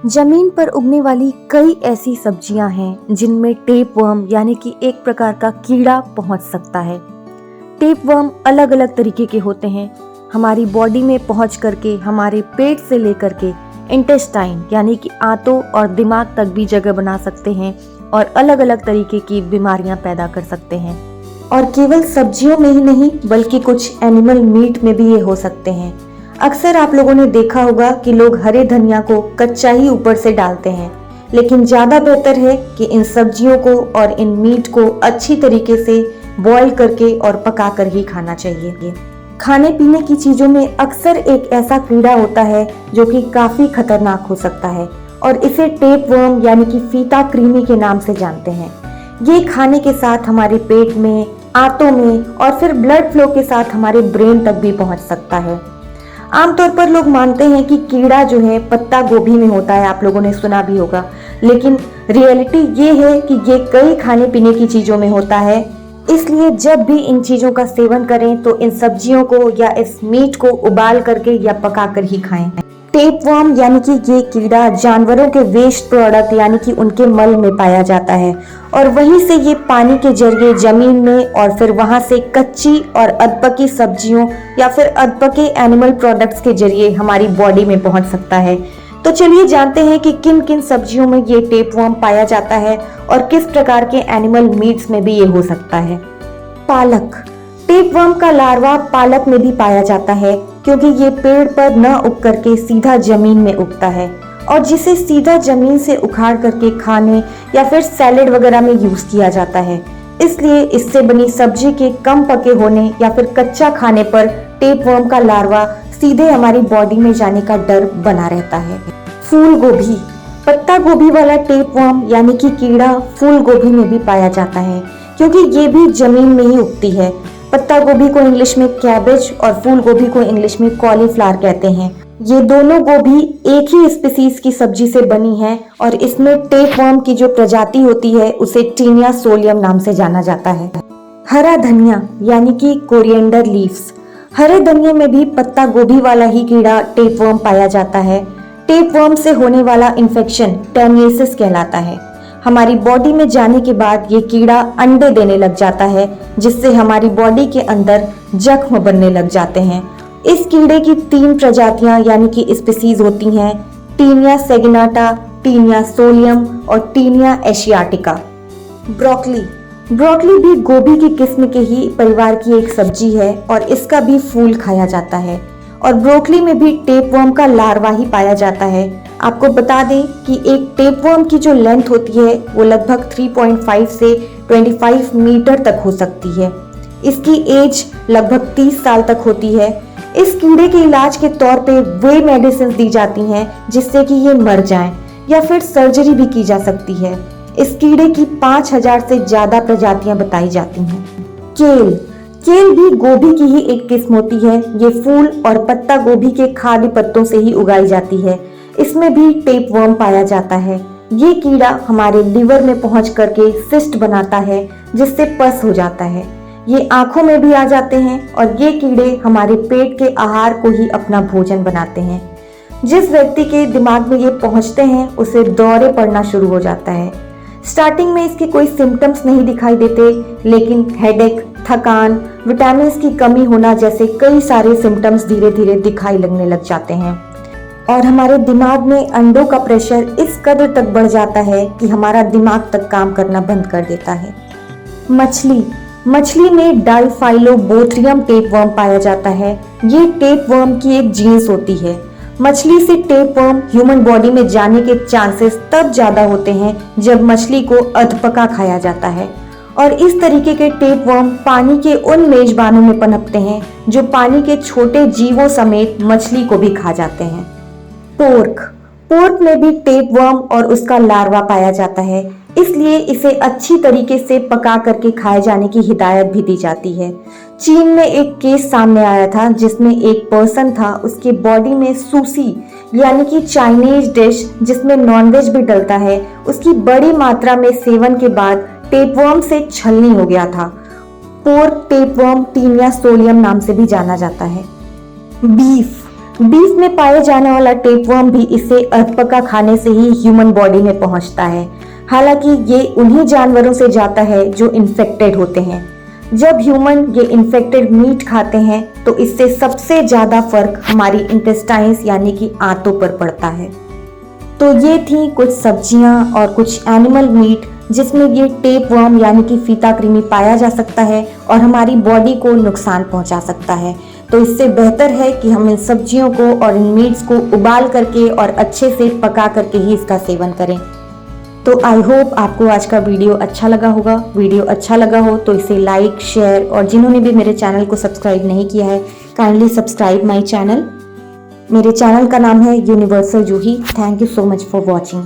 जमीन पर उगने वाली कई ऐसी सब्जियां हैं जिनमें टेपवर्म यानी कि एक प्रकार का कीड़ा पहुंच सकता है। टेपवर्म अलग अलग तरीके के होते हैं। हमारी बॉडी में पहुंच करके हमारे पेट से लेकर के इंटेस्टाइन यानी कि आंतों और दिमाग तक भी जगह बना सकते हैं और अलग अलग तरीके की बीमारियां पैदा कर सकते हैं। और केवल सब्जियों में ही नहीं बल्कि कुछ एनिमल मीट में भी ये हो सकते हैं। अक्सर आप लोगों ने देखा होगा कि लोग हरे धनिया को कच्चा ही ऊपर से डालते हैं, लेकिन ज़्यादा बेहतर है कि इन सब्जियों को और इन मीट को अच्छी तरीके से बॉईल करके और पका कर ही खाना चाहिए। खाने पीने की चीज़ों में अक्सर एक ऐसा कीड़ा होता है जो कि काफ़ी खतरनाक हो सकता है और इसे टेपवर्म यानी कि फीता कृमि के नाम से जानते हैं। ये खाने के साथ हमारे पेट में, आंतों में और फिर ब्लड फ्लो के साथ हमारे ब्रेन तक भी पहुंच सकता है। आमतौर पर लोग मानते हैं कि कीड़ा जो है पत्ता गोभी में होता है, आप लोगों ने सुना भी होगा, लेकिन रियलिटी ये है कि ये कई खाने पीने की चीजों में होता है। इसलिए जब भी इन चीजों का सेवन करें तो इन सब्जियों को या इस मीट को उबाल करके या पका कर ही खाएं। टेपवर्म यानी कि ये कीड़ा जानवरों के वेस्ट प्रोडक्ट यानी कि उनके मल में पाया जाता है और वहीं से ये पानी के जरिए जमीन में और फिर वहां से कच्ची और अधपकी सब्जियों या फिर अधपके एनिमल प्रोडक्ट्स के जरिए हमारी बॉडी में पहुंच सकता है। तो चलिए जानते हैं कि किन किन सब्जियों में ये टेपवर्म पाया जाता है और किस प्रकार के एनिमल मीट्स में भी ये हो सकता है। पालक। टेपवर्म का लार्वा पालक में भी पाया जाता है क्योंकि ये पेड़ पर न उग करके सीधा जमीन में उगता है और जिसे सीधा जमीन से उखाड़ करके खाने या फिर सैलेड वगैरह में यूज किया जाता है। इसलिए इससे बनी सब्जी के कम पके होने या फिर कच्चा खाने पर टेपवर्म का लार्वा सीधे हमारी बॉडी में जाने का डर बना रहता है। फूल गोभी। पत्ता गोभी वाला टेपवर्म यानी कि कीड़ा फूल गोभी में भी पाया जाता है क्योंकि ये भी जमीन में ही उगती है। पत्ता गोभी को इंग्लिश में कैबेज और फूल गोभी को इंग्लिश में कॉलीफ्लावर कहते हैं। ये दोनों गोभी एक ही स्पीसीज की सब्जी से बनी है और इसमें टेपवर्म की जो प्रजाति होती है उसे टीनिया सोलियम नाम से जाना जाता है। हरा धनिया यानी कि कोरिएंडर लीव्स। हरे धनिये में भी पत्ता गोभी वाला ही कीड़ा टेपवर्म पाया जाता है। टेपवर्म से होने वाला इन्फेक्शन टेनियसिस कहलाता है। हमारी बॉडी में जाने के बाद ये कीड़ा अंडे देने लग जाता है जिससे हमारी बॉडी के अंदर जख्म बनने लग जाते हैं। इस कीड़े की 3 प्रजातियां यानी कि स्पीसीज होती हैं, टीनिया सेगिनाटा, टीनिया सोलियम और टीनिया एशियाटिका। ब्रोकली। ब्रोकली भी गोभी की किस्म के ही परिवार की एक सब्जी है और इसका भी फूल खाया जाता है और ब्रोकली में भी टेपवर्म का लार्वा ही पाया जाता है। आपको बता दें कि एक टेपवर्म की जो लेंथ होती है वो लगभग 3.5 से 25 मीटर तक हो सकती है। इसकी एज लगभग 30 साल तक होती है। इस कीड़े के इलाज के तौर पे वे मेडिसिन दी जाती हैं जिससे कि ये मर जाएं या फिर सर्जरी भी की जा सकती है। इस कीड़े की 5000 से ज्यादा प्रजातियां बताई जाती हैं। केल। केल भी गोभी की ही एक किस्म होती है। ये फूल और पत्ता गोभी के खाद्य पत्तों से ही उगाई जाती है। इसमें भी टेपवर्म पाया जाता है। ये कीड़ा हमारे लिवर में पहुंच करके सिस्ट बनाता है जिससे पस हो जाता है। ये आंखों में भी आ जाते हैं और ये कीड़े हमारे पेट के आहार को ही अपना भोजन बनाते हैं। जिस व्यक्ति के दिमाग में ये पहुंचते हैं उसे दौरे पड़ना शुरू हो जाता है। स्टार्टिंग में इसके कोई सिम्टम्स नहीं दिखाई देते, लेकिन हेडेक, थकान, विटामिन की कमी होना जैसे कई सारे सिम्टम्स धीरे धीरे दिखाई लगने लग जाते हैं और हमारे दिमाग में अंडों का प्रेशर इस कदर तक बढ़ जाता है कि हमारा दिमाग तक काम करना बंद कर देता है। मछली। मछली में डाइफाइलोबोथ्रियम टेपवर्म पाया जाता है। ये टेपवर्म की एक जीनस होती है। मछली से टेपवर्म ह्यूमन बॉडी में जाने के चांसेस तब ज्यादा होते हैं जब मछली को अधपका खाया जाता है और इस तरीके के टेपवर्म पानी के उन मेजबानों में पनपते हैं जो पानी के छोटे जीवों समेत मछली को भी खा जाते हैं। पोर्क। पोर्क में भी टेपवर्म और उसका लार्वा पाया जाता है, इसलिए इसे अच्छी तरीके से पका करके खाए जाने की हिदायत भी दी जाती है। चीन में एक केस सामने आया था जिसमें एक पर्सन था, उसके बॉडी में सूसी यानी कि चाइनीज डिश जिसमें नॉनवेज भी डलता है, उसकी बड़ी मात्रा में सेवन के बाद टेपवर्म से छलनी हो गया था। पोर्क टेपवर्म टीनिया सोलियम नाम से भी जाना जाता है। बीफ। बीफ में पाए जाने वाला टेपवर्म भी इसे अधपका खाने से ही ह्यूमन बॉडी में पहुंचता है। हालांकि ये उन्हीं जानवरों से जाता है जो इन्फेक्टेड होते हैं। जब ह्यूमन ये इन्फेक्टेड मीट खाते हैं तो इससे सबसे ज्यादा फर्क हमारी इंटेस्टाइन्स यानी कि आंतों पर पड़ता है। तो ये थी कुछ सब्जियां और कुछ एनिमल मीट जिसमें ये टेपवर्म यानी कि फीता कृमि पाया जा सकता है और हमारी बॉडी को नुकसान पहुंचा सकता है। तो इससे बेहतर है कि हम इन सब्जियों को और इन मीट्स को उबाल करके और अच्छे से पका करके ही इसका सेवन करें। तो आई होप आपको आज का वीडियो अच्छा लगा होगा। वीडियो अच्छा लगा हो तो इसे लाइक, शेयर और जिन्होंने भी मेरे चैनल को सब्सक्राइब नहीं किया है काइंडली सब्सक्राइब माई चैनल। मेरे चैनल का नाम है universal Juhi. Thank you so much for watching.